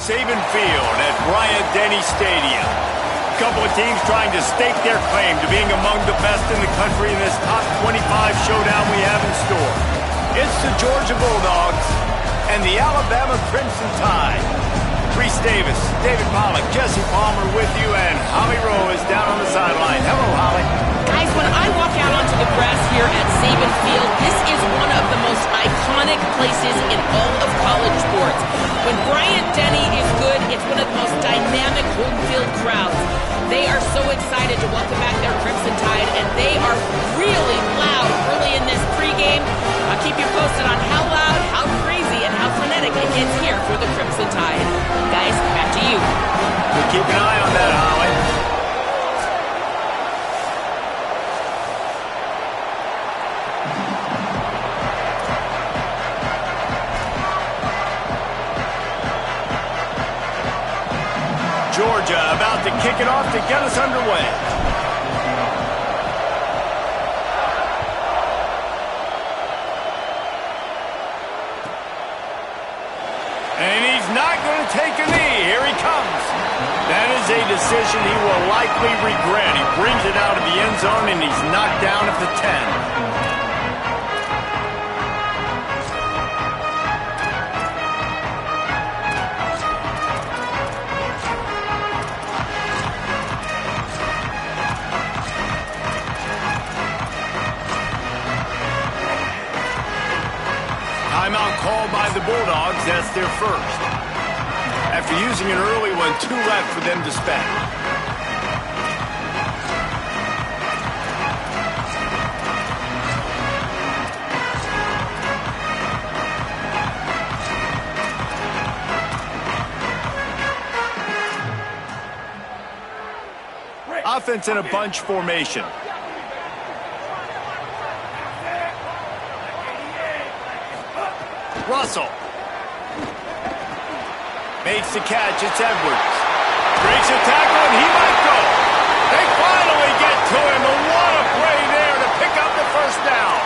Saban Field at Bryant-Denny Stadium. A couple of teams trying to stake their claim to being among the best in the country in this top 25 showdown we have in store. It's the Georgia Bulldogs and the Alabama Crimson Tide. Reese Davis, David Pollack, Jesse Palmer with you, and Holly Rowe is down on the sideline. Hello, Holly. Guys, when I walk out onto the grass here at Saban Field, this is one of the most iconic places in all of college sports. When Bryant-Denny is good, it's one of the most dynamic home field crowds. They are so excited to welcome back their Crimson Tide, and they are really loud early in this pregame. I'll keep you posted on how loud, how crazy, and how frenetic it gets here for the Crimson Tide. Guys, back to you. We'll keep an eye on that, Holly. Georgia about to kick it off to get us underway. And he's not going to take a knee. Here he comes. That is a decision he will likely regret. He brings it out of the end zone, and he's knocked down at the 10. Timeout called by the Bulldogs. That's their first. After using an early one, 2 left for them to spend. Offense in a bunch formation. Russell makes the catch. It's Edwards. Breaks a tackle, and he might go. They finally get to him, and what a play there to pick up the first down.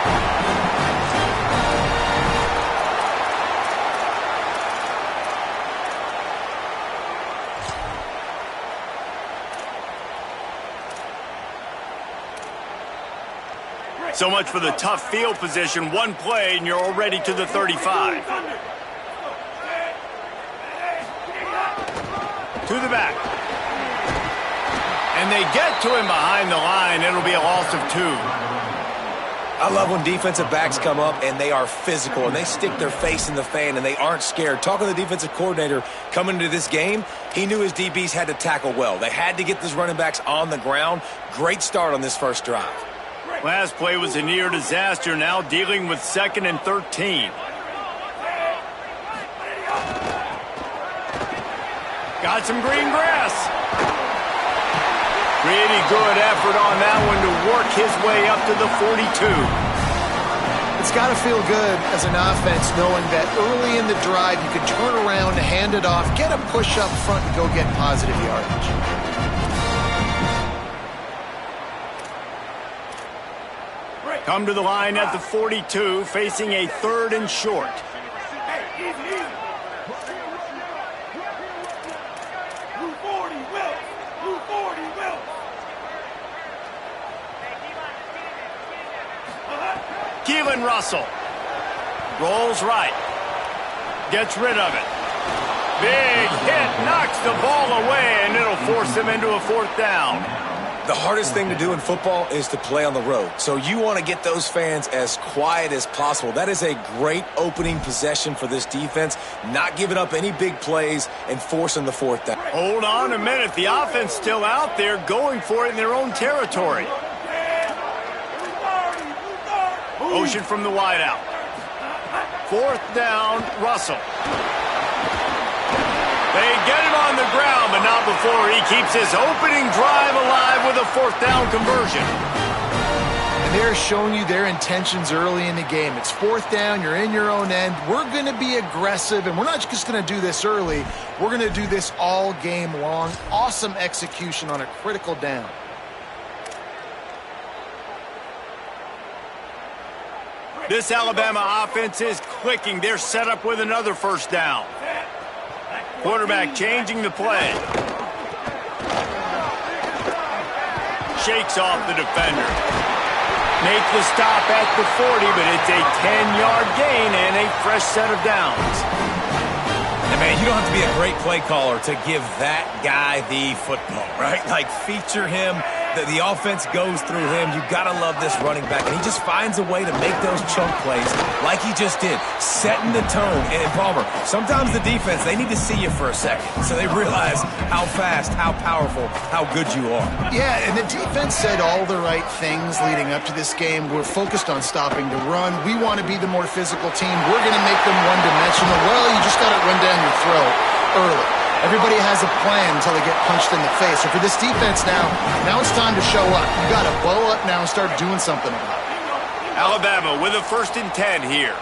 So much for the tough field position. One play, and you're already to the 35. To the back. And they get to him behind the line. It'll be a loss of 2. I love when defensive backs come up and they are physical and they stick their face in the fan and they aren't scared. Talking to the defensive coordinator coming into this game, he knew his DBs had to tackle well. They had to get those running backs on the ground. Great start on this first drive. Last play was a near disaster, now dealing with 2nd and 13. Got some green grass. Pretty good effort on that one to work his way up to the 42. It's got to feel good as an offense knowing that early in the drive you could turn around, hand it off, get a push up front, and go get positive yardage. Come to the line at the 42, facing a 3rd and short. Keelan Russell rolls right, gets rid of it. Big hit, knocks the ball away, and it'll force him into a 4th down. The hardest thing to do in football is to play on the road. So you want to get those fans as quiet as possible. That is a great opening possession for this defense, not giving up any big plays and forcing the 4th down. Hold on a minute. The offense still out there going for it in their own territory. Motion from the wideout. 4th down, Russell. They get him on the ground, but not before he keeps his opening drive alive with a 4th down conversion. And they're showing you their intentions early in the game. It's 4th down, you're in your own end. We're going to be aggressive, and we're not just going to do this early. We're going to do this all game long. Awesome execution on a critical down. This Alabama offense is clicking. They're set up with another 1st down. Quarterback changing the play. Shakes off the defender. Make the stop at the 40, but it's a 10-yard gain and a fresh set of downs. And man, you don't have to be a great play caller to give that guy the football, right? Like, feature him. The offense goes through him. You've got to love this running back. And he just finds a way to make those chunk plays like he just did, setting the tone. And Palmer, sometimes the defense, they need to see you for a second so they realize how fast, how powerful, how good you are. Yeah, and the defense said all the right things leading up to this game. We're focused on stopping the run. We want to be the more physical team. We're going to make them one-dimensional. Well, you just got to run down your throat early. Everybody has a plan until they get punched in the face. So for this defense now it's time to show up. You got to blow up now and start doing something about it. Alabama with a 1st and 10 here.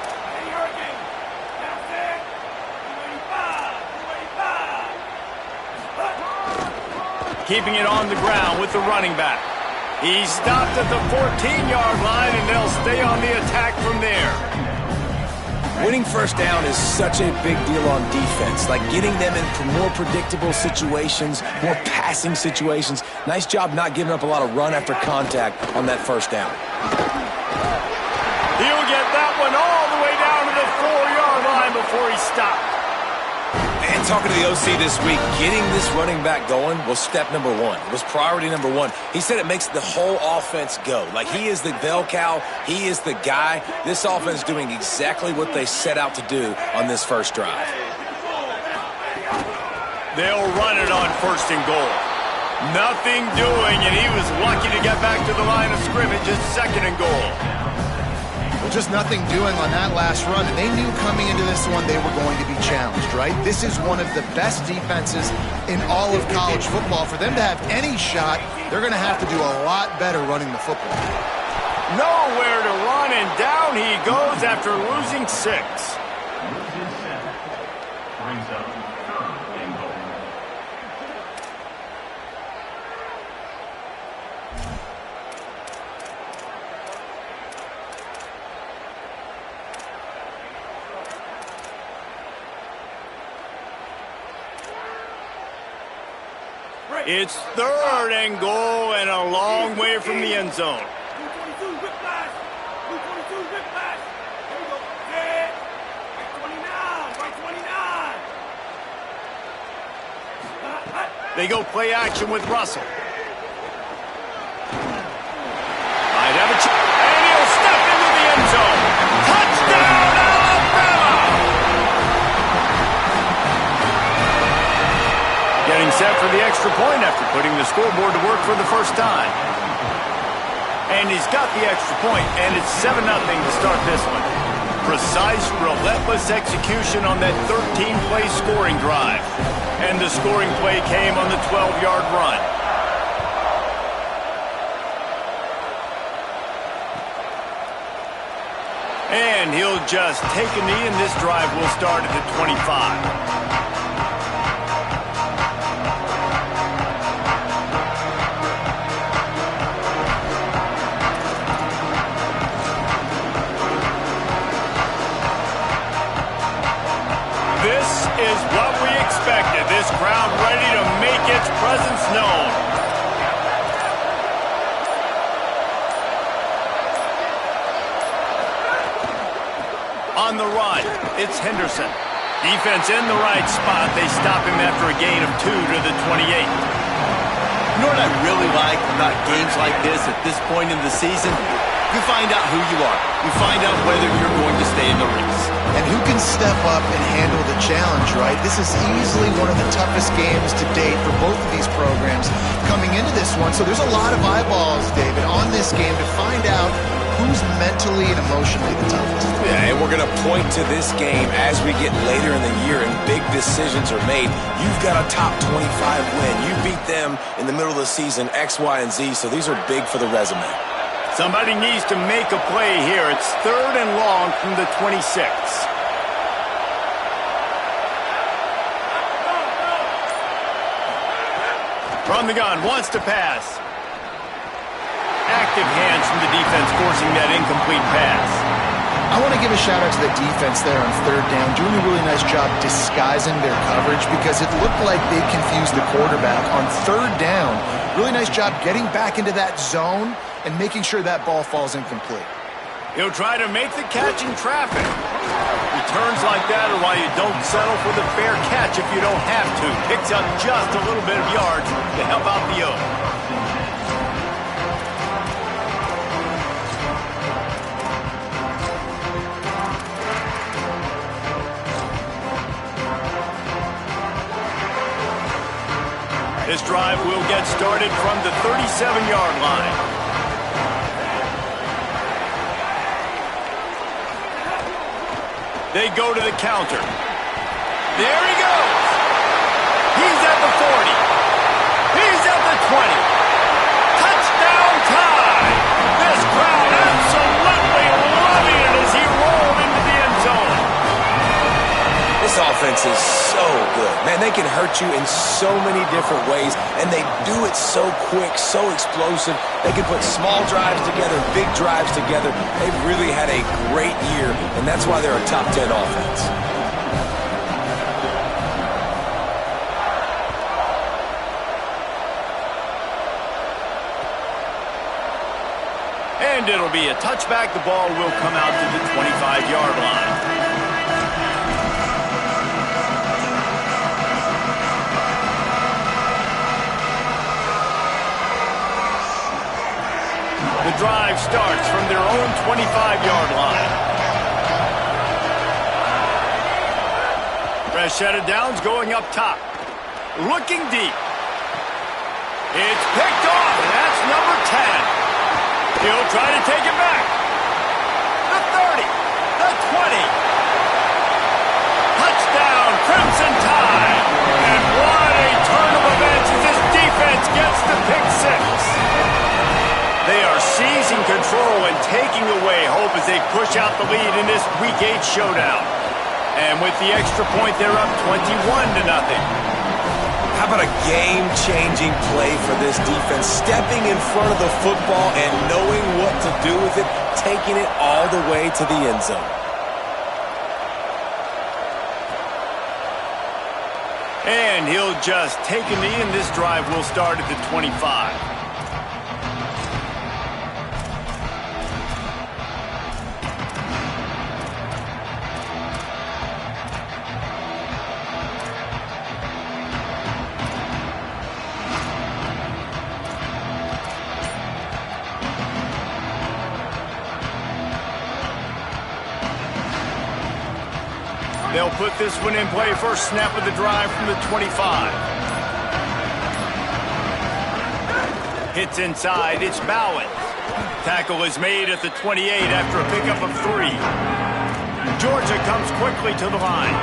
Keeping it on the ground with the running back. He stopped at the 14-yard line, and they'll stay on the attack from there. Winning first down is such a big deal on defense, like getting them in more predictable situations, more passing situations. Nice job not giving up a lot of run after contact on that first down. He'll get that one all the way down to the 4-yard line before he stopped. And talking to the OC this week, getting this running back going was step number one. It was priority number one. He said it makes the whole offense go. Like, he is the bell cow. He is the guy. This offense is doing exactly what they set out to do on this first drive. They'll run it on 1st and goal. Nothing doing, and he was lucky to get back to the line of scrimmage at 2nd and goal. Just nothing doing on that last run, and they knew coming into this one they were going to be challenged, right? This is one of the best defenses in all of college football. For them to have any shot, they're going to have to do a lot better running the football. Nowhere to run, and down he goes after losing 6. It's 3rd and goal and a long way from the end zone. They go play action with Russell. Might have a chance, and he'll step into the end zone. Touchdown, Alabama! Getting set for the extra point after putting the scoreboard to work for the first time. And he's got the extra point, and it's 7-0 to start this one. Precise, relentless execution on that 13-play scoring drive. And the scoring play came on the 12-yard run. And he'll just take a knee, and this drive will start at the 25. Is what we expected. This crowd ready to make its presence known. On the run, it's Henderson. Defense in the right spot. They stop him after a gain of 2 to the 28. You know what I really like about games like this at this point in the season? You find out who you are. You find out whether you're going to stay in the race. And who can step up and handle the challenge, right? This is easily one of the toughest games to date for both of these programs coming into this one. So there's a lot of eyeballs, David, on this game to find out who's mentally and emotionally the toughest. Yeah, and we're going to point to this game as we get later in the year and big decisions are made. You've got a top 25 win. You beat them in the middle of the season, X, Y, and Z, so these are big for the resume. Somebody needs to make a play here. It's 3rd and long from the 26. From the gun, wants to pass. Active hands from the defense forcing that incomplete pass. I want to give a shout out to the defense there on third down, doing a really nice job disguising their coverage because it looked like they confused the quarterback on third down. Really nice job getting back into that zone and making sure that ball falls incomplete. He'll try to make the catch in traffic. Returns like that are why you don't settle for the fair catch if you don't have to. Picks up just a little bit of yards to help out the O. This drive will get started from the 37-yard line. They go to the counter. There he goes. He's at the 40. He's at the 20. Touchdown time. This crowd absolutely loving it as he rolled into the end zone. This offense is so good. Man, they can hurt you in so many different ways, and they do it so quick, so explosive. They can put small drives together, big drives together. They've really had a great year, and that's why they're a top 10 offense. And it'll be a touchback. The ball will come out to the 25-yard line. The drive starts from their own 25-yard line. Rashad Downs going up top. Looking deep. It's picked off, and that's number 10. He'll try to take it back. The 30. The 20. Touchdown, Crimson Tide. And what a turn of events as this defense gets the pick six. They are seizing control and taking away hope as they push out the lead in this Week 8 showdown. And with the extra point, they're up 21-0. How about a game-changing play for this defense? Stepping in front of the football and knowing what to do with it, taking it all the way to the end zone. And he'll just take a knee, and this drive will start at the 25. They'll put this one in play. First snap of the drive from the 25. Hits inside. It's Bowen. Tackle is made at the 28 after a pickup of 3. Georgia comes quickly to the line.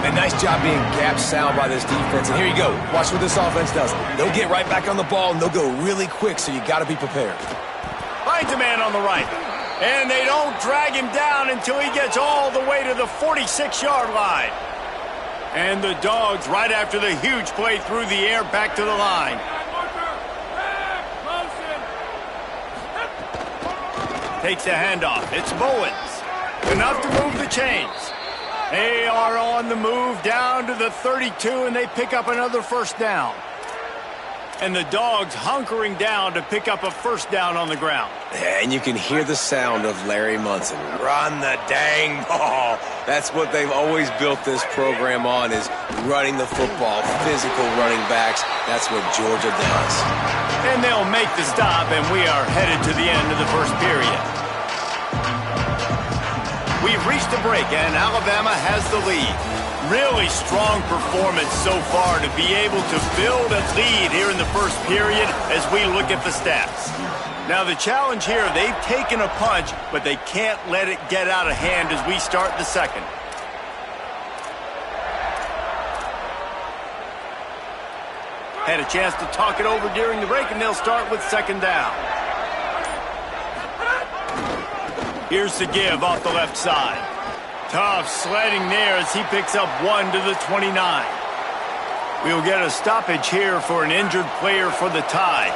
A nice job being gap sound by this defense. And here you go. Watch what this offense does. They'll get right back on the ball, and they'll go really quick, so you got to be prepared. Finds a man on the right. And they don't drag him down until he gets all the way to the 46-yard line. And the Dogs, right after the huge play through the air, back to the line. Takes a handoff. It's Bowens. Enough to move the chains. They are on the move down to the 32, and they pick up another first down. And the Dogs hunkering down to pick up a first down on the ground. And you can hear the sound of Larry Munson. Run the dang ball. That's what they've always built this program on, is running the football, physical running backs. That's what Georgia does. And they'll make the stop, and we are headed to the end of the first period. We've reached a break, and Alabama has the lead. Really strong performance so far to be able to build a lead here in the first period as we look at the stats. Now the challenge here, they've taken a punch, but they can't let it get out of hand as we start the second. Had a chance to talk it over during the break, and they'll start with second down. Here's the give off the left side. Tough sledding there as he picks up 1 to the 29. We'll get a stoppage here for an injured player for the Tide.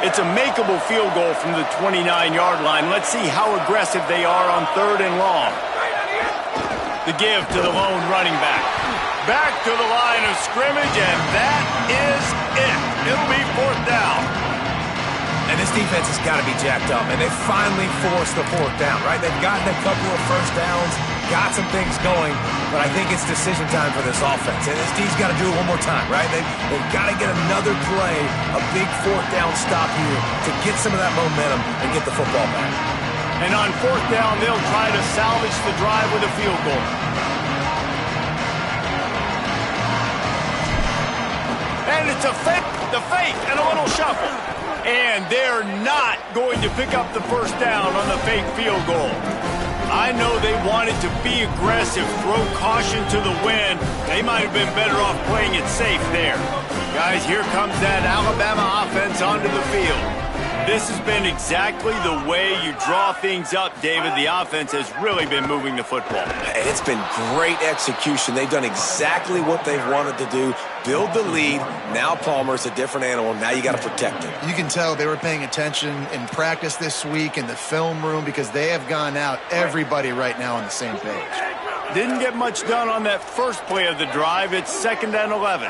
It's a makeable field goal from the 29-yard line. Let's see how aggressive they are on 3rd and long. The give to the lone running back. Back to the line of scrimmage, and that is it. It'll be 4th down. And this defense has got to be jacked up, and they finally forced the 4th down, right? They've gotten a couple of first downs, got some things going, but I think it's decision time for this offense. And this D's got to do it one more time, right? They've got to get another play, a big 4th down stop here to get some of that momentum and get the football back. And on 4th down, they'll try to salvage the drive with a field goal. And it's a fake, and a little shuffle. And they're not going to pick up the first down on the fake field goal. I know they wanted to be aggressive, throw caution to the wind. They might have been better off playing it safe there. Guys, here comes that Alabama offense onto the field. This has been exactly the way you draw things up, David. The offense has really been moving the football. It's been great execution. They've done exactly what they've wanted to do. Build the lead. Now Palmer's a different animal. Now you got to protect him. You can tell they were paying attention in practice this week in the film room because they have gone out, everybody right now on the same page. Didn't get much done on that first play of the drive. It's 2nd and 11.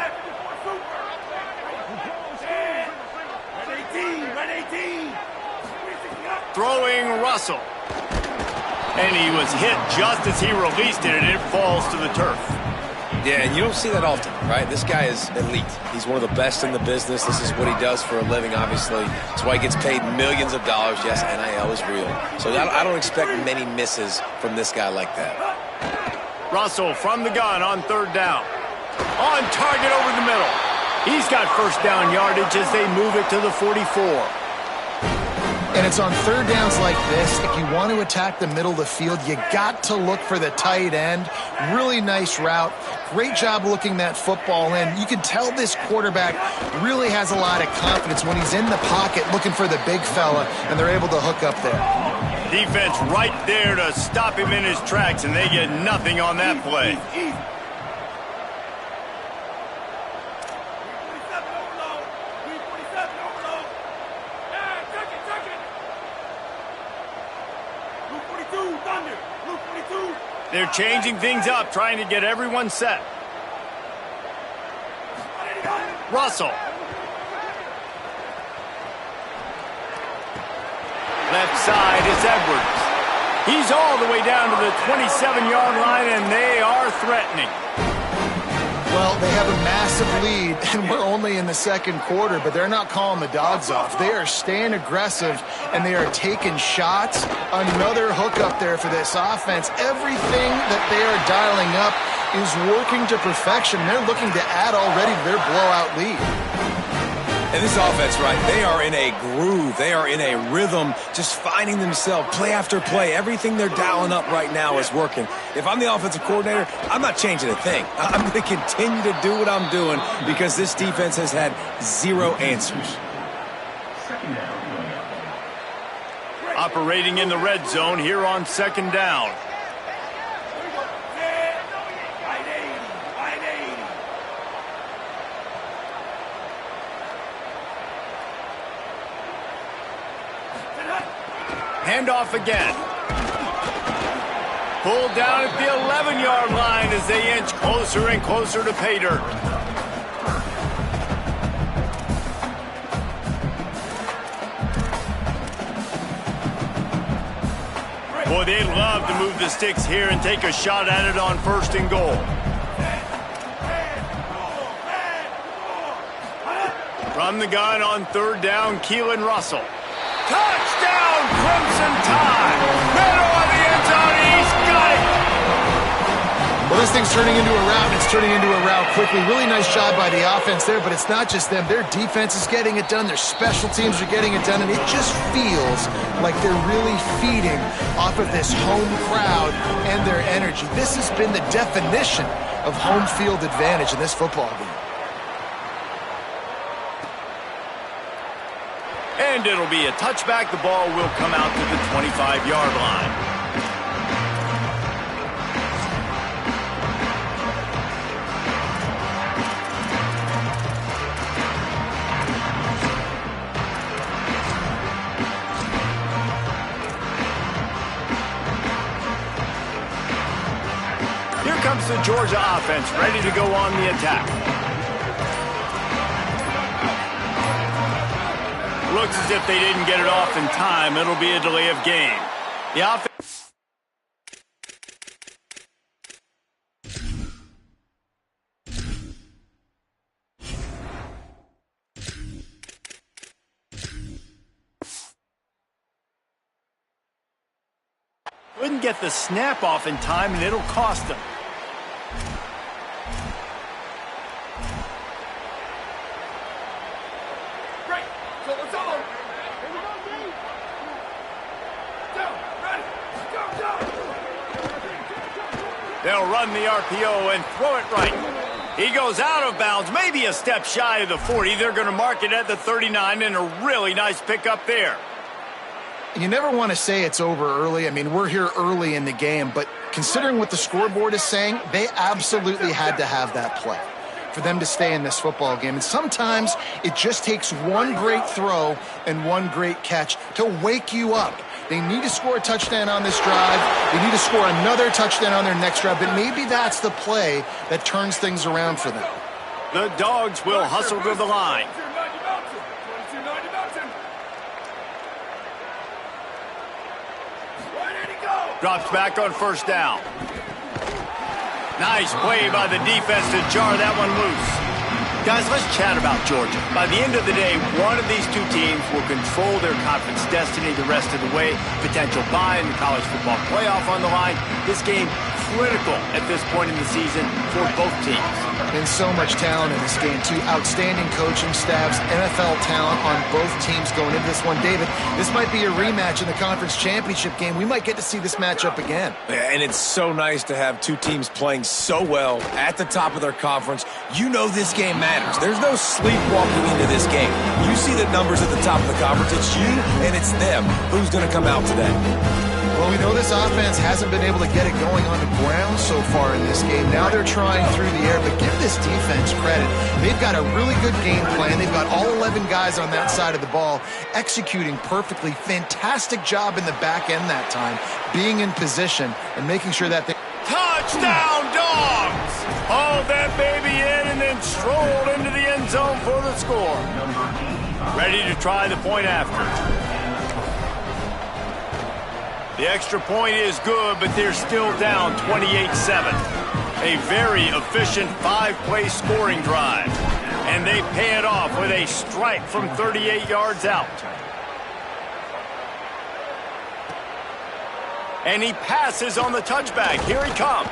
Throwing Russell. And he was hit just as he released it, and it falls to the turf. Yeah, and you don't see that often, right? This guy is elite. He's one of the best in the business. This is what he does for a living, obviously. That's why he gets paid millions of dollars. Yes, NIL is real. So I don't expect many misses from this guy like that. Russell from the gun on 3rd down. On target over the middle. He's got first down yardage as they move it to the 44. And it's on 3rd downs like this. If you want to attack the middle of the field, you got to look for the tight end. Really nice route. Great job looking that football in. You can tell this quarterback really has a lot of confidence when he's in the pocket looking for the big fella, and they're able to hook up there. Defense right there to stop him in his tracks, and they get nothing on that play. They're changing things up, trying to get everyone set. Russell. Left side is Edwards. He's all the way down to the 27-yard line, and they are threatening. Well, they have a massive lead, and we're only in the 2nd quarter, but they're not calling the dogs off. They are staying aggressive, and they are taking shots. Another hookup there for this offense. Everything that they are dialing up is working to perfection. They're looking to add already to their blowout lead. And this offense, right, they are in a groove. They are in a rhythm, just finding themselves play after play. Everything they're dialing up right now is working. If I'm the offensive coordinator, I'm not changing a thing. I'm going to continue to do what I'm doing because this defense has had zero answers. Operating in the red zone here on 2nd down. Handoff again. Pulled down at the 11-yard line as they inch closer and closer to pay dirt. Boy, they'd love to move the sticks here and take a shot at it on 1st and goal. From the gun on 3rd down, Keelan Russell. Touchdown, Crimson Tide! Middle of the end zone, he's got it! Well, this thing's turning into a rout, and it's turning into a rout quickly. Really nice job by the offense there, but it's not just them. Their defense is getting it done. Their special teams are getting it done, and it just feels like they're really feeding off of this home crowd and their energy. This has been the definition of home field advantage in this football game. And it'll be a touchback. The ball will come out to the 25-yard line. comes the Georgia offense, ready to go on the attack. Looks as if they didn't get it off in time. It'll be a delay of game. The offense... Couldn't get the snap off in time, and it'll cost them. Great. So it's on. Here we go, D. Down. Ready. Go. They'll run the RPO and throw it right. He goes out of bounds, maybe a step shy of the 40. They're going to mark it at the 39, and a really nice pickup there. You never want to say it's over early. I mean, we're here early in the game, but considering what the scoreboard is saying, they absolutely had to have that play for them to stay in this football game. And sometimes it just takes one great throw and one great catch to wake you up. They need to score a touchdown on this drive. They need to score another touchdown on their next drive, but maybe that's the play that turns things around for them. The Dogs will hustle to the line. Drops back on first down. Nice play by the defense to jar that one loose. Guys, let's chat about Georgia. By the end of the day, one of these two teams will control their conference destiny the rest of the way. Potential bye in the college football playoff on the line. This game critical at this point in the season for both teams. And so much talent in this game, too. Outstanding coaching staffs, NFL talent on both teams going into this one. David, this might be a rematch in the conference championship game. We might get to see this matchup again. And it's so nice to have two teams playing so well at the top of their conference. You know this game matters. There's no sleepwalking into this game. You see the numbers at the top of the conference. It's you and it's them. Who's going to come out today? Well, we know this offense hasn't been able to get it going on the ground so far in this game. Now they're trying through the air, but give this defense credit. They've got a really good game plan. They've got all 11 guys on that side of the ball executing perfectly. Fantastic job in the back end that time, being in position and making sure that they... Touchdown, Dogs! Hauled that baby in and then strolled into the end zone for the score. Ready to try the point after. The extra point is good, but they're still down 28-7. A very efficient five-play scoring drive. And they pay it off with a strike from 38 yards out. And he passes on the touchback. Here he comes.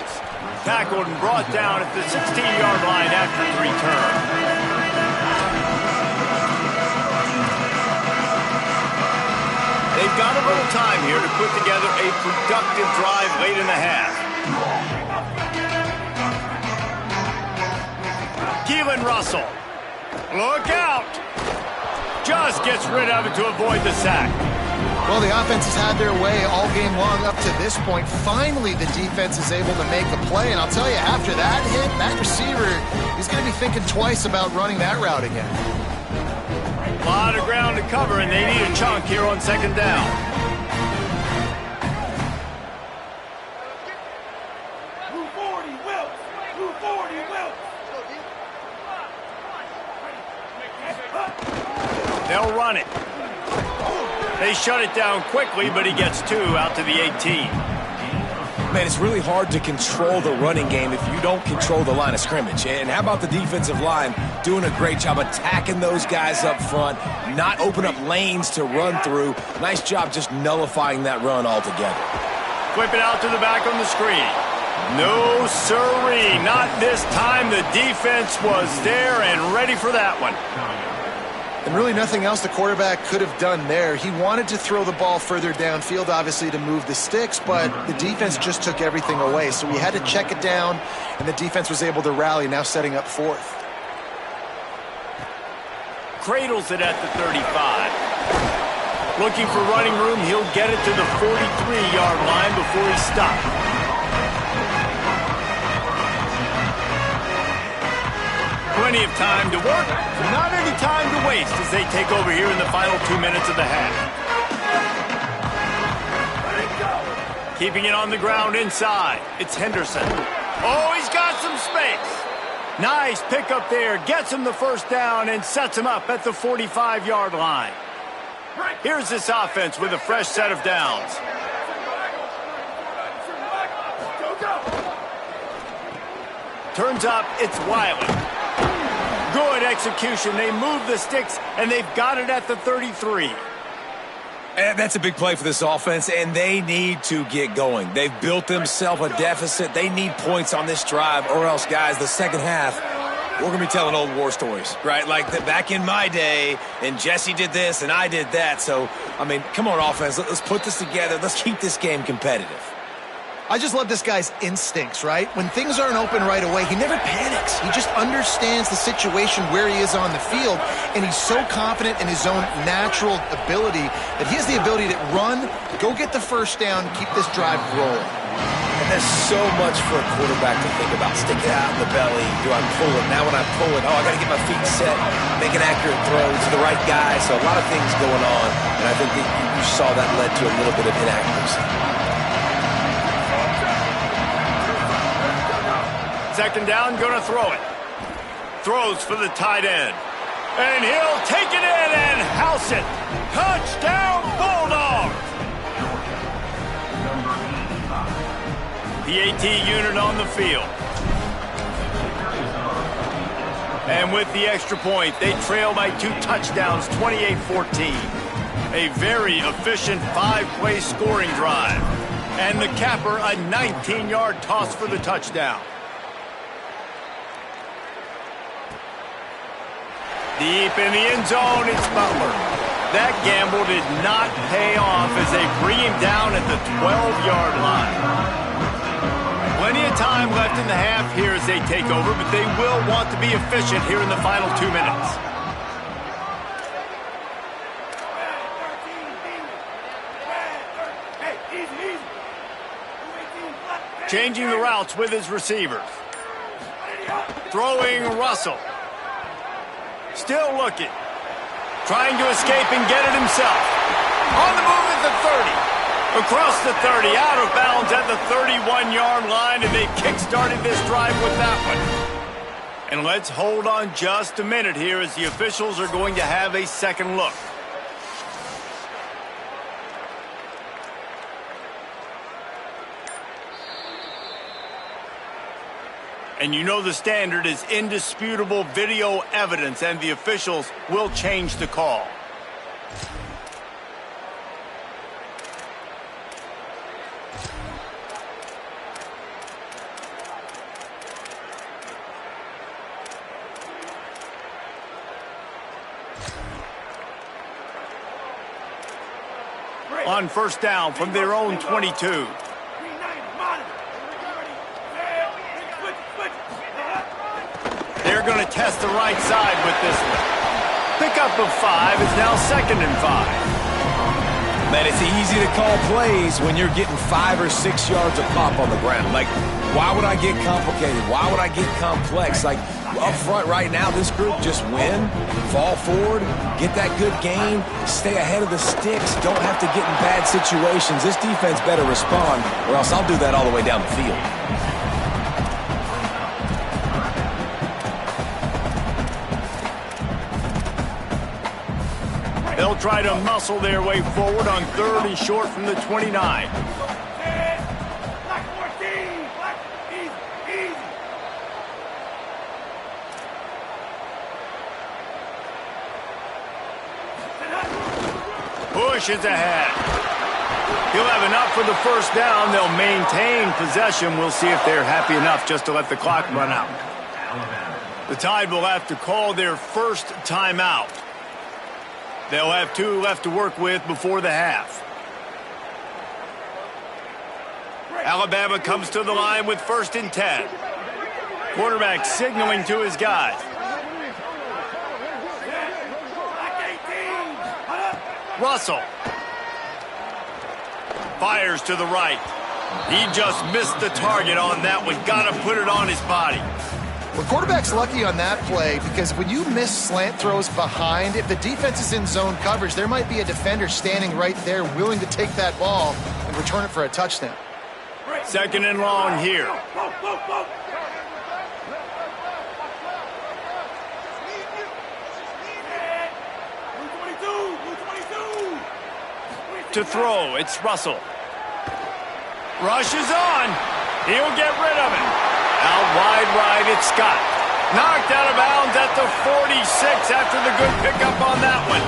Tackled and brought down at the 16-yard line after the return. They've got a little time here to put together a productive drive late in the half. Keelan Russell. Look out. Just gets rid of it to avoid the sack. Well, the offense has had their way all game long up to this point. Finally, the defense is able to make a play. And I'll tell you, after that hit, that receiver, he's going to be thinking twice about running that route again. A lot of ground to cover, and they need a chunk here on second down. They'll run it. They shut it down quickly, but he gets two out to the 18. Man, it's really hard to control the running game if you don't control the line of scrimmage. And how about the defensive line doing a great job attacking those guys up front, not open up lanes to run through. Nice job just nullifying that run altogether. Whip it out to the back on the screen. No siree, not this time. The defense was there and ready for that one. And really nothing else the quarterback could have done there. He wanted to throw the ball further downfield, obviously, to move the sticks, but the defense just took everything away. So we had to check it down, and the defense was able to rally, now setting up fourth. Cradles it at the 35. Looking for running room, he'll get it to the 43-yard line before he stops. Plenty of time to work, not any time to waste as they take over here in the final 2 minutes of the half. Keeping it on the ground inside, it's Henderson. Oh, he's got some space. Nice pickup there. Gets him the first down and sets him up at the 45-yard line. Here's this offense with a fresh set of downs. Turns up, it's Wiley. Good execution. They move the sticks, and they've got it at the 33. And that's a big play for this offense, and they need to get going. They've built themselves a deficit. They need points on this drive, or else, guys, the second half, we're going to be telling old war stories, right? Like back in my day, and Jesse did this, and I did that. So, I mean, come on, offense. Let's put this together. Let's keep this game competitive. I just love this guy's instincts, right? When things aren't open right away, he never panics. He just understands the situation where he is on the field, and he's so confident in his own natural ability that he has the ability to run, go get the first down, keep this drive rolling. And there's so much for a quarterback to think about. Stick it out in the belly. Do I pull it? Now when I pull it, I got to get my feet set, make an accurate throw to the right guy. So a lot of things going on, and I think that you saw that led to a little bit of inaccuracy. Second down, going to throw it. Throws for the tight end. And he'll take it in and house it. Touchdown, Bulldogs! The AT unit on the field. And with the extra point, they trail by 2 touchdowns, 28-14. A very efficient 5-play scoring drive. And the capper, a 19-yard toss for the touchdown. Deep in the end zone, it's Butler. That gamble did not pay off as they bring him down at the 12-yard line. Plenty of time left in the half here as they take over, but they will want to be efficient here in the final 2 minutes. Changing the routes with his receivers. Throwing Russell. Still looking. Trying to escape and get it himself. On the move at the 30. Across the 30. Out of bounds at the 31-yard line. And they kick-started this drive with that one. And let's hold on just a minute here as the officials are going to have a second look. And you know the standard is indisputable video evidence, and the officials will change the call. On first down from their own 22. They're going to test the right side with this one. Pickup of 5 is now 2nd and 5. Man, it's easy to call plays when you're getting 5 or 6 yards of pop on the ground. Like, why would I get complicated? Why would I get complex? Like, up front right now, this group just win, fall forward, get that good gain, stay ahead of the sticks, don't have to get in bad situations. This defense better respond, or else I'll do that all the way down the field. They'll try to muscle their way forward on 3rd and short from the 29. Pushes ahead. He'll have enough for the first down. They'll maintain possession. We'll see if they're happy enough just to let the clock run out. The Tide will have to call their first timeout. They'll have 2 left to work with before the half. Alabama comes to the line with 1st and 10. Quarterback signaling to his guys. Russell. Fires to the right. He just missed the target on that one. Got to put it on his body. The quarterback's lucky on that play because when you miss slant throws behind, if the defense is in zone coverage, there might be a defender standing right there willing to take that ball and return it for a touchdown. Second and long here. To throw, it's Russell. Rushes on. He'll get rid of it. Out wide right, it's Scott. Knocked out of bounds at the 46 after the good pickup on that one.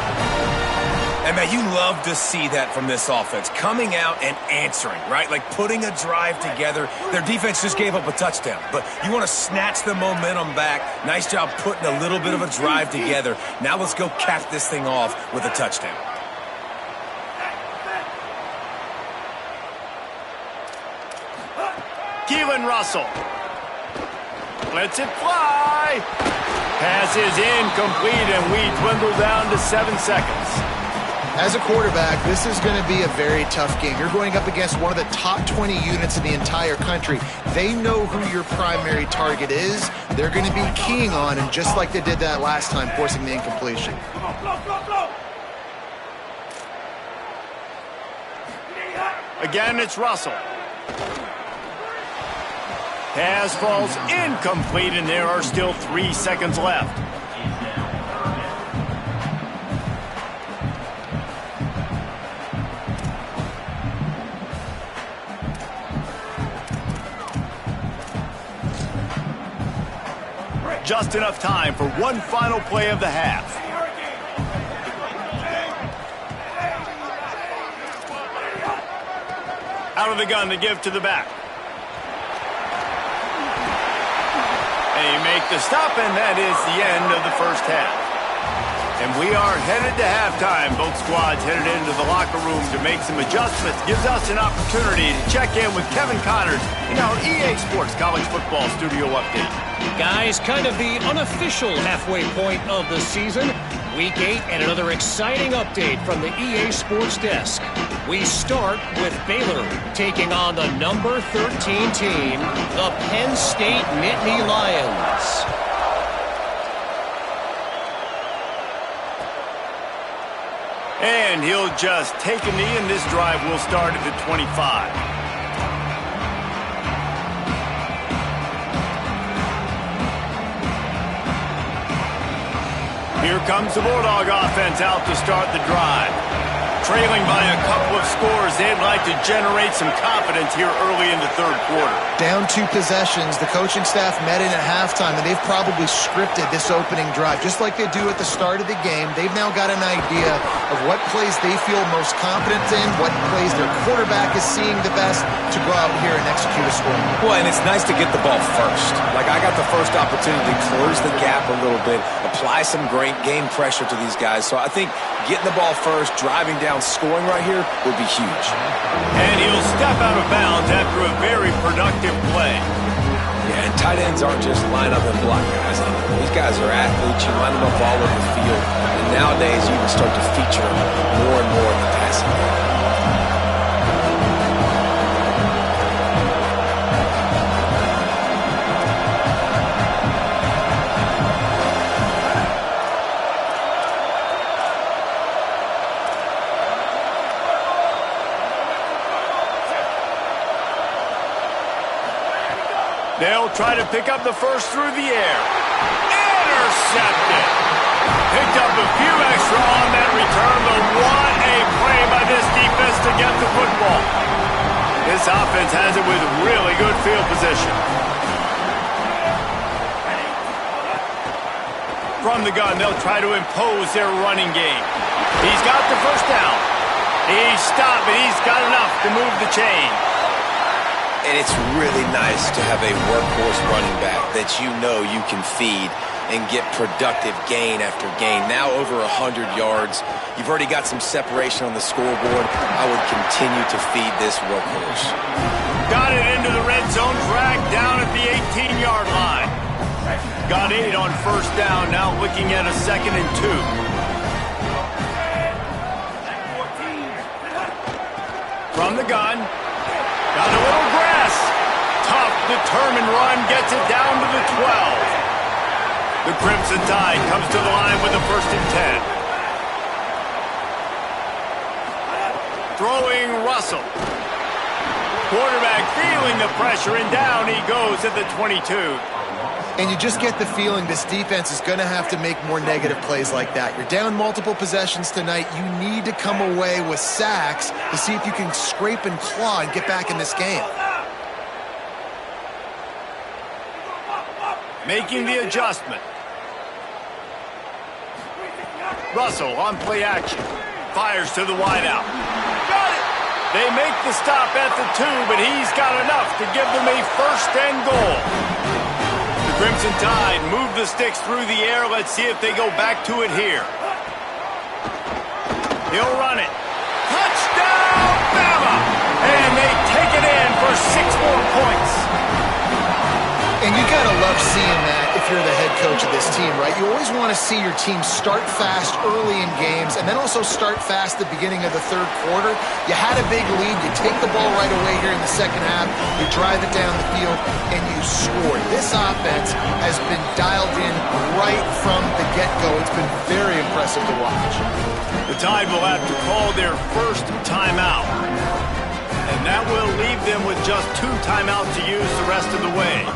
And, man, you love to see that from this offense. Coming out and answering, right? Like putting a drive together. Their defense just gave up a touchdown. But you want to snatch the momentum back. Nice job putting a little bit of a drive together. Now let's go cap this thing off with a touchdown. Keelan Russell. Lets it fly. Pass is incomplete, and we dwindle down to 7 seconds. As a quarterback, this is going to be a very tough game. You're going up against one of the top 20 units in the entire country. They know who your primary target is. They're going to be keying on him, just like they did that last time, forcing the incompletion. Again, it's Russell. Pass falls incomplete, and there are still 3 seconds left. Just enough time for one final play of the half. Out of the gun to give to the back. They make the stop, and that is the end of the first half. And we are headed to halftime. Both squads headed into the locker room to make some adjustments. Gives us an opportunity to check in with Kevin Connors in our EA Sports College Football Studio Update. Guys, kind of the unofficial halfway point of the season. Week 8 and another exciting update from the EA Sports desk. We start with Baylor taking on the number 13 team, the Penn State Nittany Lions. And he'll just take a knee, and this drive will start at the 25. Here comes the Bulldog offense out to start the drive. Trailing by a couple of scores, they'd like to generate some confidence here early in the third quarter. Down 2 possessions, the coaching staff met in at halftime, and they've probably scripted this opening drive. Just like they do at the start of the game, they've now got an idea of what plays they feel most confident in, what plays their quarterback is seeing the best to go out here and execute a score. Well, and it's nice to get the ball first. Like, I got the first opportunity to close the gap a little bit, apply some great game pressure to these guys. So I think getting the ball first, driving down, scoring right here would be huge. And he'll step out of bounds after a very productive play. Yeah, and tight ends aren't just line up and block guys. These guys are athletes. You line them up all over the field. And nowadays, you can start to feature them more and more in the passing game. They'll try to pick up the first through the air. Intercepted. Picked up a few extra on that return, but what a play by this defense to get the football. This offense has it with really good field position. From the gun, they'll try to impose their running game. He's got the first down. He's stopped, but he's got enough to move the chain. And it's really nice to have a workhorse running back that you know you can feed and get productive gain after gain. Now over 100 yards. You've already got some separation on the scoreboard. I would continue to feed this workhorse. Got it into the red zone, dragged down at the 18-yard line. Got 8 on first down, now looking at a 2nd and 2. From the gun. Got a little grass. Tough, determined run gets it down to the 12. The Crimson Tide comes to the line with a 1st and 10. Throwing Russell. Quarterback feeling the pressure, and down he goes at the 22. And you just get the feeling this defense is going to have to make more negative plays like that. You're down multiple possessions tonight. You need to come away with sacks to see if you can scrape and claw and get back in this game. Making the adjustment. Russell on play action. Fires to the wideout. Got it! They make the stop at the 2, but he's got enough to give them a first and goal. The Crimson Tide move the sticks through the air. Let's see if they go back to it here. He'll run it. Touchdown, Bama! And they take it in for 6 more points. And you got to love seeing that if you're the head coach of this team, right? You always want to see your team start fast early in games and then also start fast at the beginning of the third quarter. You had a big lead. You take the ball right away here in the second half. You drive it down the field, and you score. This offense has been dialed in right from the get-go. It's been very impressive to watch. The Tide will have to call their first timeout. And that will leave them with just 2 timeouts to use the rest of the way.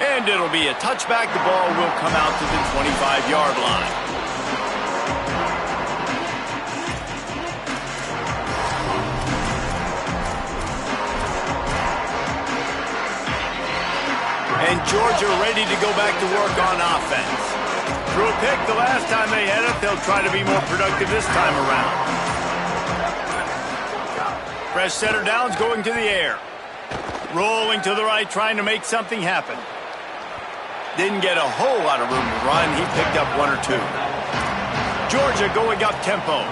And it'll be a touchback. The ball will come out to the 25-yard line. And Georgia ready to go back to work on offense. Threw a pick the last time they had it. They'll try to be more productive this time around. Fresh center downs going to the air. Rolling to the right, trying to make something happen. Didn't get a whole lot of room to run. He picked up 1 or 2. Georgia going up tempo.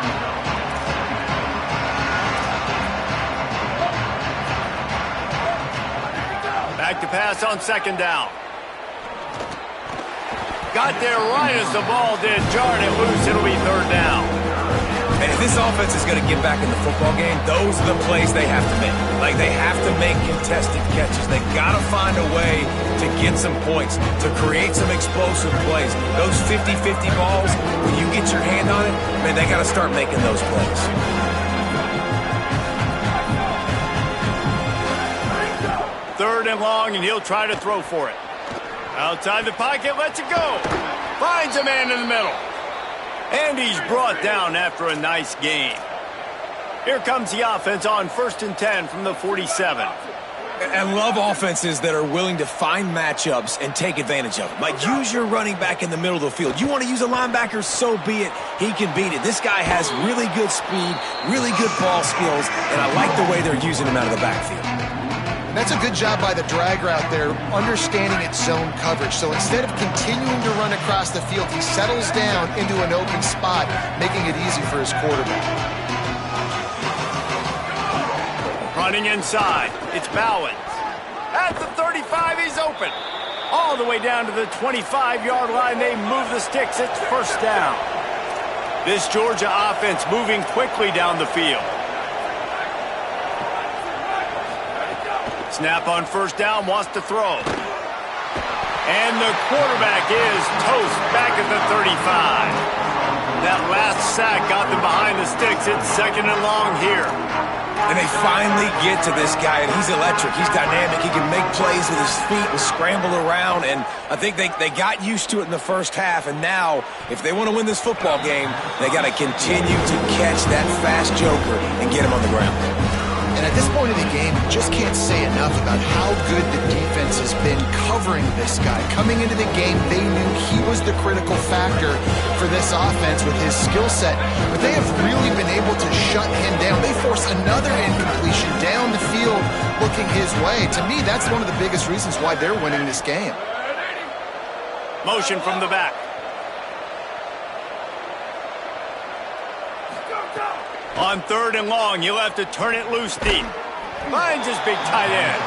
Back to pass on second down. Got there right as the ball did. Jarred it loose. It'll be third down. And if this offense is going to get back in the football game, those are the plays they have to make. Like, they have to make contested catches. They got to find a way to get some points, to create some explosive plays. Those 50-50 balls, when you get your hand on it, man, they got to start making those plays. Third and long, and he'll try to throw for it. Outside the pocket, lets it go. Finds a man in the middle. And he's brought down after a nice gain. Here comes the offense on 1st and 10 from the 47. I love offenses that are willing to find matchups and take advantage of them. Like, use your running back in the middle of the field. You want to use a linebacker, so be it. He can beat it. This guy has really good speed, really good ball skills, and I like the way they're using him out of the backfield. That's a good job by the drag route there, understanding its zone coverage. So instead of continuing to run across the field, he settles down into an open spot, making it easy for his quarterback. Running inside, it's Bowens. At the 35, he's open. All the way down to the 25-yard line, they move the sticks. It's first down. This Georgia offense moving quickly down the field. Snap on first down, wants to throw. And the quarterback is toast back at the 35. That last sack got them behind the sticks. It's second and long here. And they finally get to this guy, and he's electric. He's dynamic. He can make plays with his feet and scramble around. And I think they got used to it in the first half. And now, if they want to win this football game, they got to continue to catch that fast joker and get him on the ground. And at this point of the game, you just can't say enough about how good the defense has been covering this guy. Coming into the game, they knew he was the critical factor for this offense with his skill set. But they have really been able to shut him down. They force another incompletion down the field looking his way. To me, that's one of the biggest reasons why they're winning this game. Motion from the back. On third and long, he'll have to turn it loose deep. Finds his big tight end.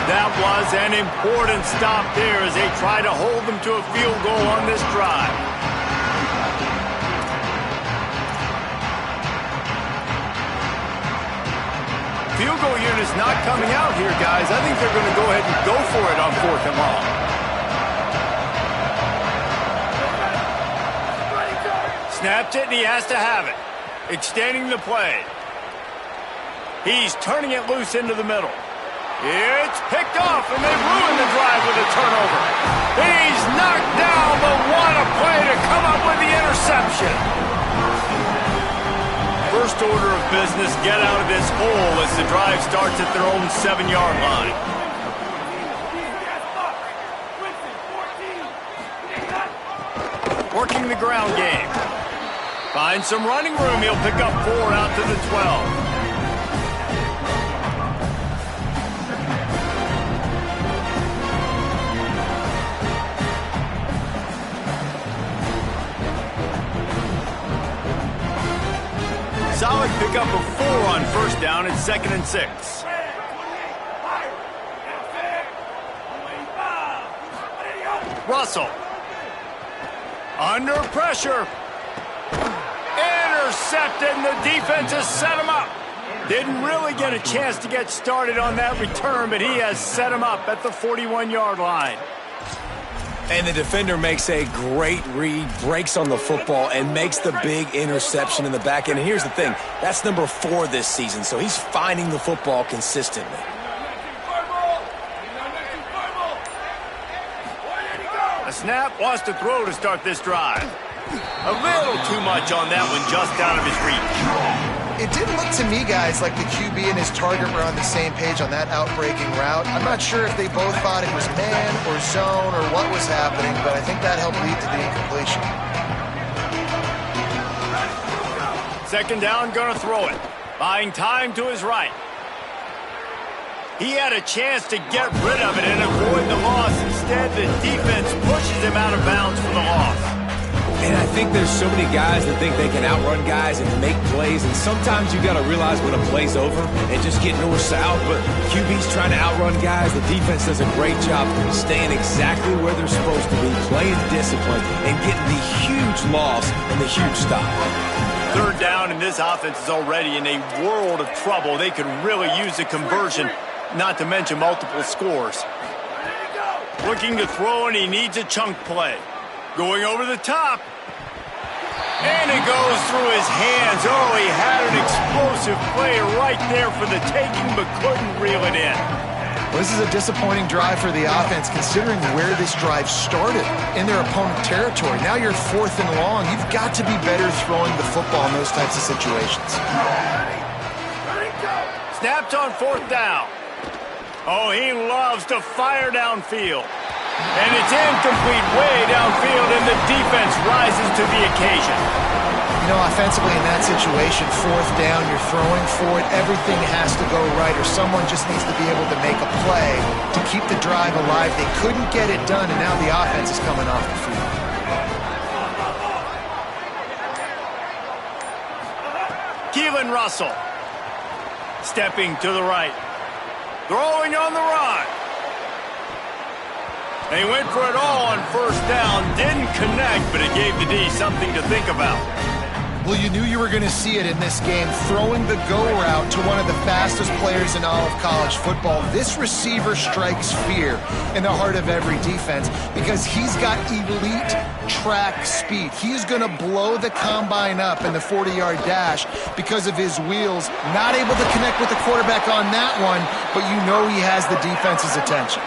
That was an important stop there as they try to hold them to a field goal on this drive. field goal unit's not coming out here, guys. I think they're going to go ahead and go for it on 4th and long. Snapped it, and he has to have it. Extending the play. He's turning it loose into the middle. It's picked off, and they ruin the drive with a turnover. He's knocked down, but what a play to come up with the interception. First order of business, get out of this hole as the drive starts at their own 7-yard line. Working the ground game. Finds some running room. He'll pick up 4 out to the 12. Solid pickup of 4 on 1st down and 2nd and 6. Russell. Under pressure. Intercepted, and the defense has set him up. Didn't really get a chance to get started on that return, but he has set him up at the 41-yard line. And the defender makes a great read, breaks on the football, and makes the big interception in the back end. And here's the thing, that's number 4 this season, so he's finding the football consistently. A snap, wants to throw to start this drive. A little too much on that one, just out of his reach. It didn't look to me, guys, like the QB and his target were on the same page on that outbreaking route. I'm not sure if they both thought it was man or zone or what was happening, but I think that helped lead to the incompletion. 2nd down, gonna throw it. Buying time to his right. He had a chance to get rid of it and avoid the loss. Instead, the defense pushes him out of bounds for the loss. And I think there's so many guys that think they can outrun guys and make plays, and sometimes you got to realize when a play's over and just get north-south, but QB's trying to outrun guys. The defense does a great job staying exactly where they're supposed to be, playing discipline, and getting the huge loss and the huge stop. 3rd down, and this offense is already in a world of trouble. They could really use a conversion, not to mention multiple scores. Looking to throw, and he needs a chunk play. Going over the top. And it goes through his hands. Oh, he had an explosive play right there for the taking, but couldn't reel it in. Well, this is a disappointing drive for the offense, considering where this drive started, in their opponent territory. Now you're 4th and long. You've got to be better throwing the football in those types of situations. Snapped on 4th down. Oh, he loves to fire downfield. And it's incomplete way downfield, and the defense rises to the occasion. You know, offensively in that situation, 4th down, you're throwing for it. Everything has to go right, or someone just needs to be able to make a play to keep the drive alive. They couldn't get it done, and now the offense is coming off the field. Keelan Russell. Stepping to the right. Throwing on the run. They went for it all on 1st down. Didn't connect, but it gave the D something to think about. Well, you knew you were going to see it in this game, throwing the go route to one of the fastest players in all of college football. This receiver strikes fear in the heart of every defense because he's got elite track speed. He's going to blow the combine up in the 40-yard dash because of his wheels. Not able to connect with the quarterback on that one, but you know he has the defense's attention.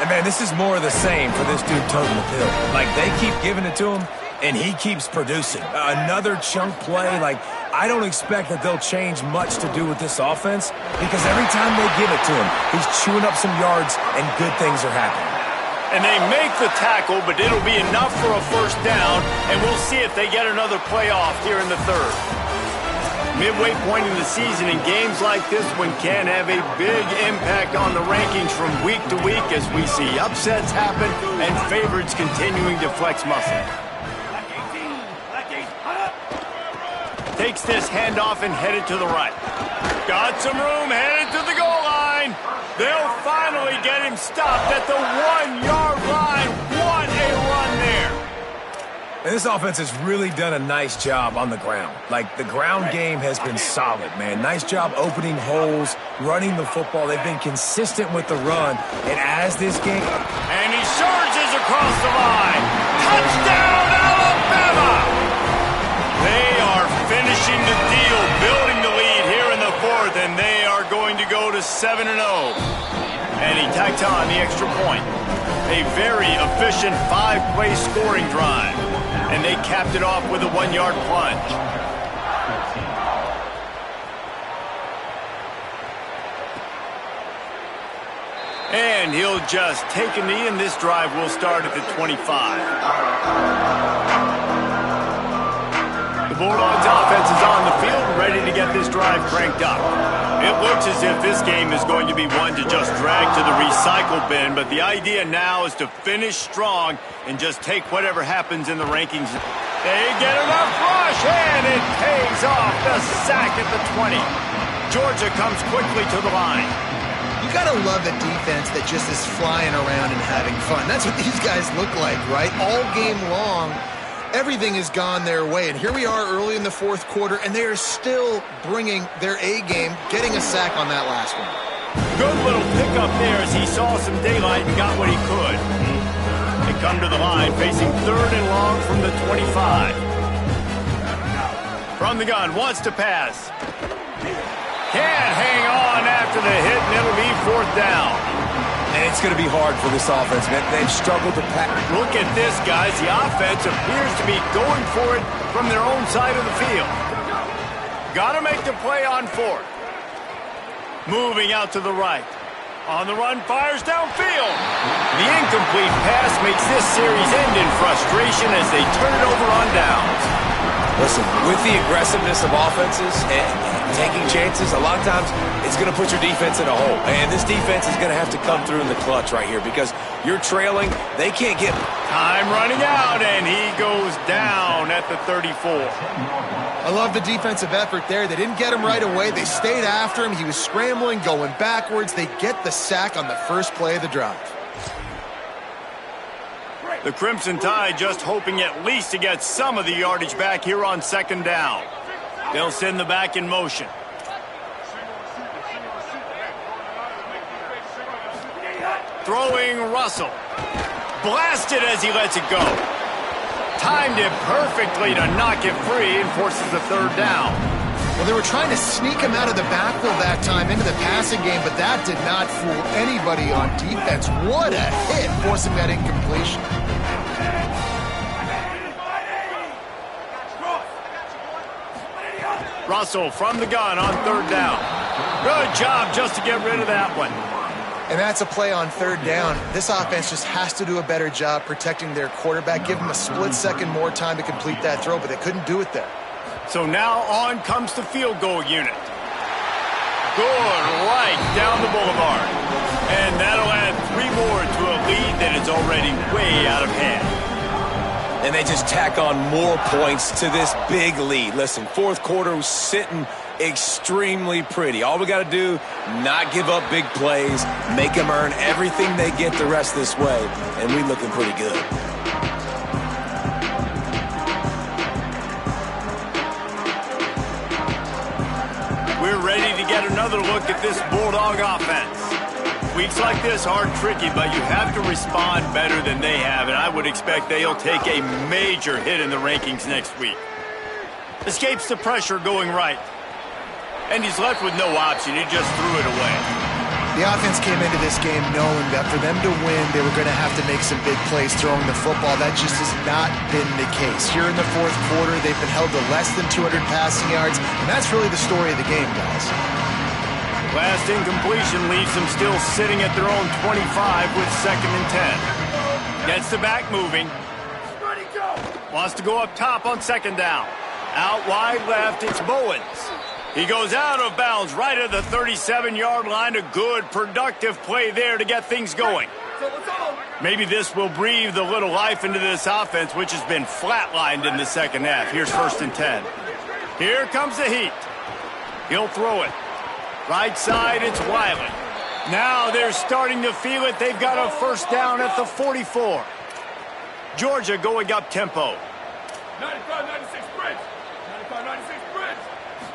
And, man, this is more of the same for this dude toting the pill. Like, they keep giving it to him, and he keeps producing. Another chunk play. Like, I don't expect that they'll change much to do with this offense because every time they give it to him, he's chewing up some yards, and good things are happening. And they make the tackle, but it'll be enough for a 1st down, and we'll see if they get another play off here in the 3rd. Midway point in the season, and games like this one can have a big impact on the rankings from week to week as we see upsets happen and favorites continuing to flex muscle. Takes this handoff and headed to the right. Got some room, headed to the goal line. They'll finally get him stopped at the 1-yard line. What a run there. And this offense has really done a nice job on the ground. Like, the ground game has been solid, man. Nice job opening holes, running the football. They've been consistent with the run. And as this game... And he surges across the line. Touchdown, Alabama! They are finishing the deal, building the lead here in the fourth, and they are going to go to 7-0. And he tacked on the extra point. A very efficient 5-play scoring drive. And they capped it off with a 1-yard plunge. And he'll just take a knee, and this drive will start at the 25. The Bulldogs offense is on the field, ready to get this drive cranked up. It looks as if this game is going to be one to just drag to the recycle bin, but the idea now is to finish strong and just take whatever happens in the rankings. They get enough rush, and it pays off the sack at the 20. Georgia comes quickly to the line. You got to love a defense that just is flying around and having fun. That's what these guys look like, right? All game long, everything has gone their way. And here we are early in the fourth quarter, and they are still bringing their A game, getting a sack on that last one. Good little pickup there as he saw some daylight and got what he could. They come to the line, facing 3rd and long from the 25. From the gun, wants to pass. Can't hang on after the hit, and it'll be 4th down. And it's going to be hard for this offense, man. They've struggled to pass. Look at this, guys. The offense appears to be going for it from their own side of the field. Got to make the play on 4th. Moving out to the right. On the run, fires downfield. The incomplete pass makes this series end in frustration as they turn it over on downs. Listen, with the aggressiveness of offenses and taking chances, a lot of times it's going to put your defense in a hole. And this defense is going to have to come through in the clutch right here because you're trailing. They can't get... Time running out, and he goes down at the 34. I love the defensive effort there. They didn't get him right away. They stayed after him. He was scrambling, going backwards. They get the sack on the first play of the drive. The Crimson Tide just hoping at least to get some of the yardage back here on 2nd down. They'll send the back in motion. Throwing Russell. Blasted as he lets it go. Timed it perfectly to knock it free and forces the 3rd down. Well, they were trying to sneak him out of the backfield that time into the passing game, but that did not fool anybody on defense. What a hit, forcing that incompletion. Russell from the gun on 3rd down. Good job just to get rid of that one. And that's a play on 3rd down. This offense just has to do a better job protecting their quarterback. Give them a split second more time to complete that throw, but they couldn't do it there. So now on comes the field goal unit. Good right down the boulevard. And that'll add 3 more to a lead that is already way out of hand. And they just tack on more points to this big lead. Listen, 4th quarter was sitting extremely pretty. All we got to do, not give up big plays, make them earn everything they get the rest of this way, and we looking pretty good. We're ready to get another look at this Bulldog offense. Weeks like this are tricky, but you have to respond better than they have, and I would expect they'll take a major hit in the rankings next week. Escapes the pressure going right. And he's left with no option. He just threw it away. The offense came into this game knowing that for them to win, they were going to have to make some big plays throwing the football. That just has not been the case. Here in the 4th quarter, they've been held to less than 200 passing yards, and that's really the story of the game, guys. Last incompletion leaves them still sitting at their own 25 with 2nd and 10. Gets the back moving. Wants to go up top on 2nd down. Out wide left, it's Bowens. He goes out of bounds right at the 37-yard line. A good, productive play there to get things going. Maybe this will breathe a little life into this offense, which has been flatlined in the 2nd half. Here's 1st and 10. Here comes the heat. He'll throw it. Right side, it's Wiley. Now they're starting to feel it. They've got a 1st down at the 44. Georgia going up tempo. 95, 96 bridge. 95, 96 bridge.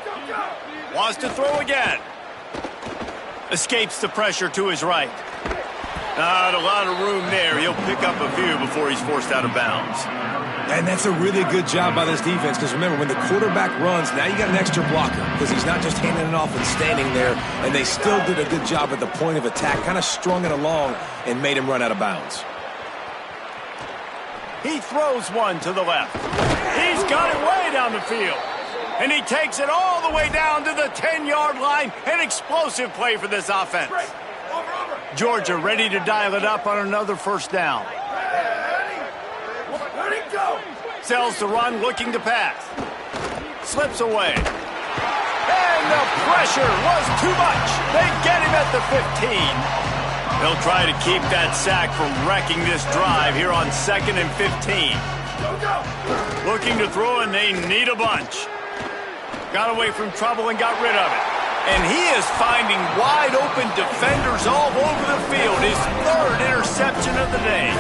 Go, go. Wants to throw again. Escapes the pressure to his right. Not a lot of room there. He'll pick up a few before he's forced out of bounds. And that's a really good job by this defense, because remember, when the quarterback runs, now you got an extra blocker, because he's not just handing it off and standing there, and they still did a good job at the point of attack, kind of strung it along and made him run out of bounds. He throws one to the left. He's got it way down the field. And he takes it all the way down to the 10-yard line. An explosive play for this offense. Georgia ready to dial it up on another first down. Sells the run, looking to pass. Slips away. And the pressure was too much. They get him at the 15. They'll try to keep that sack from wrecking this drive here on 2nd and 15. Looking to throw, and they need a bunch. Got away from trouble and got rid of it. And he is finding wide open defenders all over the field. His 3rd interception of the day.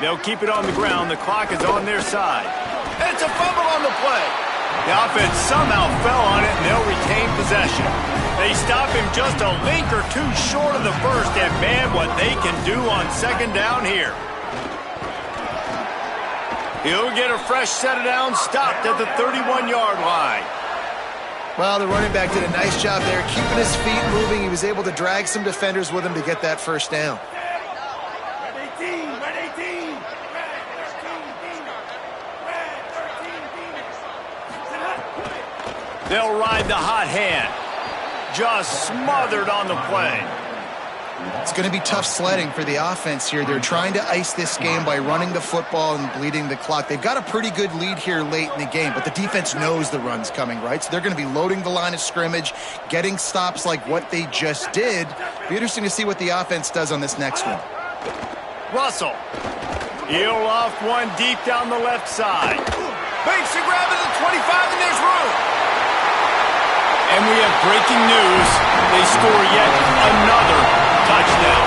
They'll keep it on the ground. The clock is on their side. It's a fumble on the play. The offense somehow fell on it, and they'll retain possession. They stop him just a link or two short of the first, and man, what they can do on 2nd down here. He'll get a fresh set of downs, stopped at the 31-yard line. Well, the running back did a nice job there, keeping his feet moving. He was able to drag some defenders with him to get that first down. They'll ride the hot hand. Just smothered on the play. It's going to be tough sledding for the offense here. They're trying to ice this game by running the football and bleeding the clock. They've got a pretty good lead here late in the game, but the defense knows the run's coming, right? So they're going to be loading the line of scrimmage, getting stops like what they just did. Be interesting to see what the offense does on this next one. Russell. He'll loft one deep down the left side. Makes the grab at the 25, and there's room. And we have breaking news. They score yet another touchdown.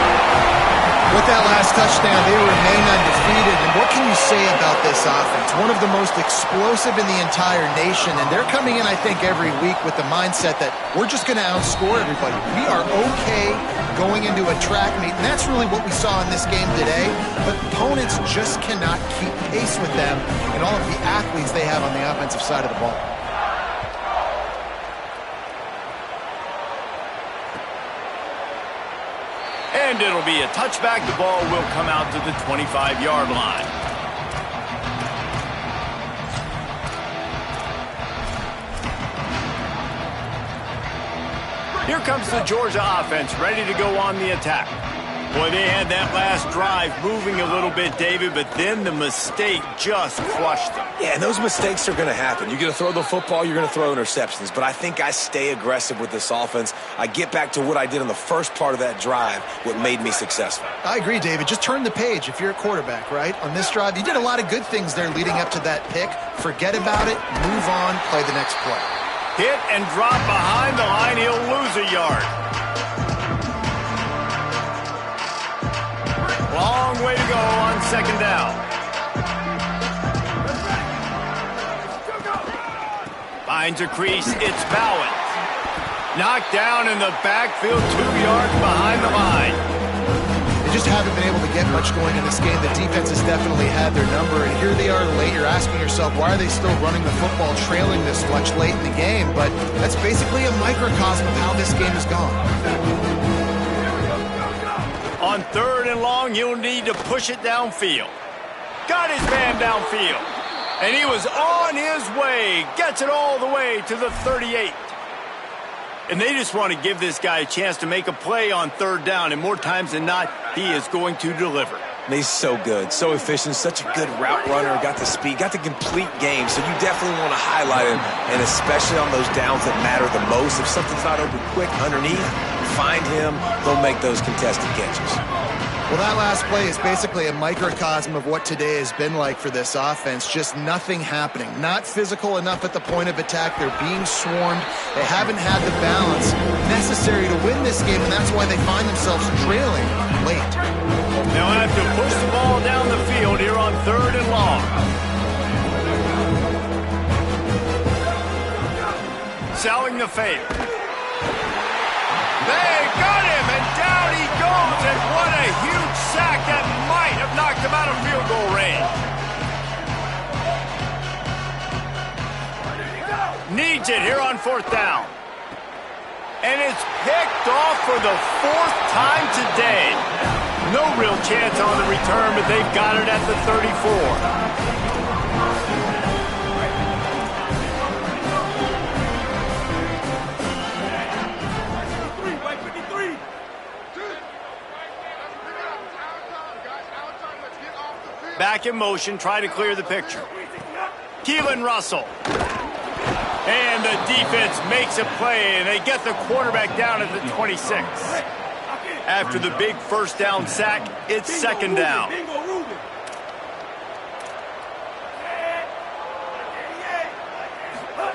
With that last touchdown, they remain undefeated. And what can you say about this offense? One of the most explosive in the entire nation. And they're coming in, I think, every week with the mindset that we're just going to outscore everybody. We are okay going into a track meet. And that's really what we saw in this game today. But opponents just cannot keep pace with them and all of the athletes they have on the offensive side of the ball. And it'll be a touchback. The ball will come out to the 25-yard line. Here comes the Georgia offense, ready to go on the attack. Boy, they had that last drive moving a little bit, David, but then the mistake just crushed them. Yeah, and those mistakes are going to happen. You're going to throw the football, you're going to throw interceptions. But I think I stay aggressive with this offense. I get back to what I did in the first part of that drive, what made me successful. I agree, David. Just turn the page if you're a quarterback, right? On this drive, you did a lot of good things there leading up to that pick. Forget about it, move on, play the next play. Hit and drop behind the line, he'll lose a yard. Long way to go on 2nd down. Finds a crease, it's Bowen. Knocked down in the backfield, 2 yards behind the line. They just haven't been able to get much going in this game. The defense has definitely had their number, and here they are late. You're asking yourself, why are they still running the football, trailing this much late in the game? But that's basically a microcosm of how this game has gone. On 3rd and long, he'll need to push it downfield. Got his man downfield. And he was on his way. Gets it all the way to the 38. And they just want to give this guy a chance to make a play on 3rd down. And more times than not, he is going to deliver. And he's so good, so efficient, such a good route runner, got the speed, got the complete game. So you definitely want to highlight him, and especially on those downs that matter the most. If something's not open quick underneath, find him, he'll make those contested catches. Well, that last play is basically a microcosm of what today has been like for this offense. Just nothing happening. Not physical enough at the point of attack. They're being swarmed. They haven't had the balance necessary to win this game, and that's why they find themselves trailing late. They'll have to push the ball down the field here on 3rd and long. Selling the fake. They got him, and down he goes, and what a huge sack that might have knocked him out of field goal range. Needs it here on 4th down. And it's picked off for the 4th time today. No real chance on the return, but they've got it at the 34. Back in motion, try to clear the picture. Keelan Russell. And the defense makes a play, and they get the quarterback down at the 26. After the big 1st down sack, it's 2nd down.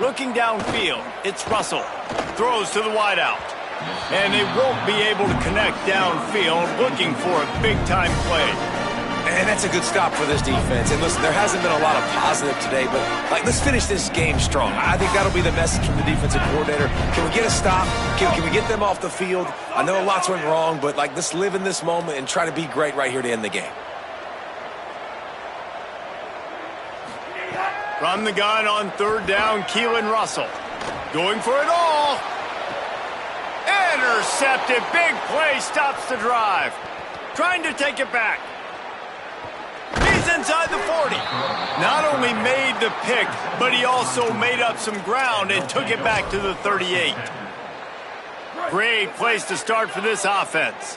Looking downfield, it's Russell. Throws to the wideout. And they won't be able to connect downfield, looking for a big-time play. And that's a good stop for this defense. And listen, there hasn't been a lot of positive today, but let's finish this game strong. I think that'll be the message from the defensive coordinator. Can we get a stop? Can we get them off the field? I know lots went wrong, but let's live in this moment and try to be great right here to end the game. From the gun on 3rd down, Keelan Russell. Going for it all. Intercepted. Big play stops the drive. Trying to take it back. He's inside the 40. Not only made the pick, but he also made up some ground and took it back to the 38. Great place to start for this offense.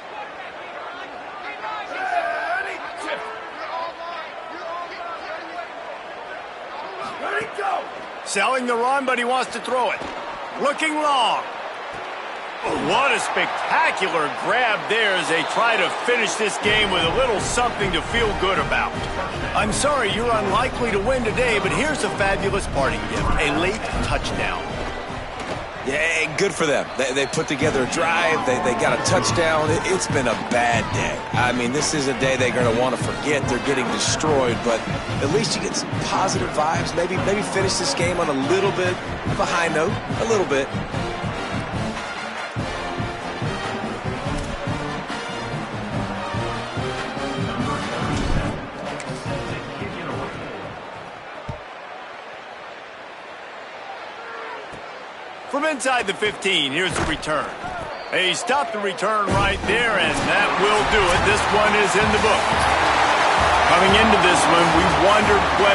Selling the run, but he wants to throw it. Looking long. What a spectacular grab there as they try to finish this game with a little something to feel good about. I'm sorry you're unlikely to win today, but here's a fabulous parting gift, a late touchdown. Yeah, good for them. They put together a drive. They got a touchdown. It's been a bad day. I mean, this is a day they're going to want to forget. They're getting destroyed, but at least you get some positive vibes. Maybe finish this game on a little bit of a high note, a little bit. From inside the 15, here's the return. He stopped the return right there, and that will do it. This one is in the book. Coming into this one, we wondered whether